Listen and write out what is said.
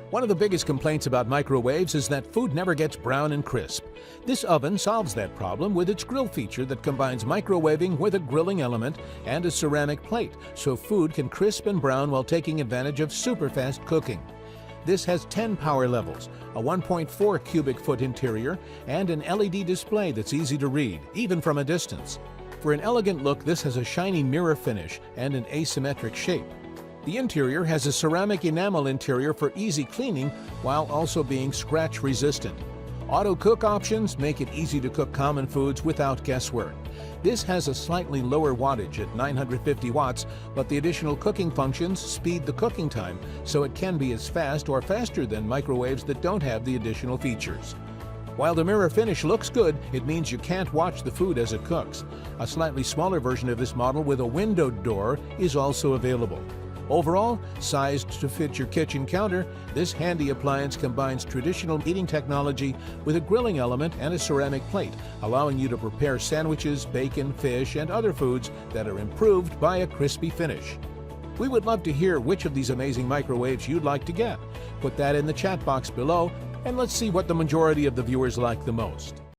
One of the biggest complaints about microwaves is that food never gets brown and crisp. This oven solves that problem with its grill feature that combines microwaving with a grilling element and a ceramic plate, so food can crisp and brown while taking advantage of super fast cooking. This has 10 power levels, a 1.4 cubic foot interior, and an LED display that's easy to read, even from a distance. For an elegant look, this has a shiny mirror finish and an asymmetric shape. The interior has a ceramic enamel interior for easy cleaning while also being scratch resistant. Auto cook options make it easy to cook common foods without guesswork. This has a slightly lower wattage at 950 watts, but the additional cooking functions speed the cooking time, so it can be as fast or faster than microwaves that don't have the additional features. While the mirror finish looks good, it means you can't watch the food as it cooks. A slightly smaller version of this model with a windowed door is also available. Overall, sized to fit your kitchen counter, this handy appliance combines traditional heating technology with a grilling element and a ceramic plate, allowing you to prepare sandwiches, bacon, fish, and other foods that are improved by a crispy finish. We would love to hear which of these amazing microwaves you'd like to get. Put that in the chat box below, and let's see what the majority of the viewers like the most.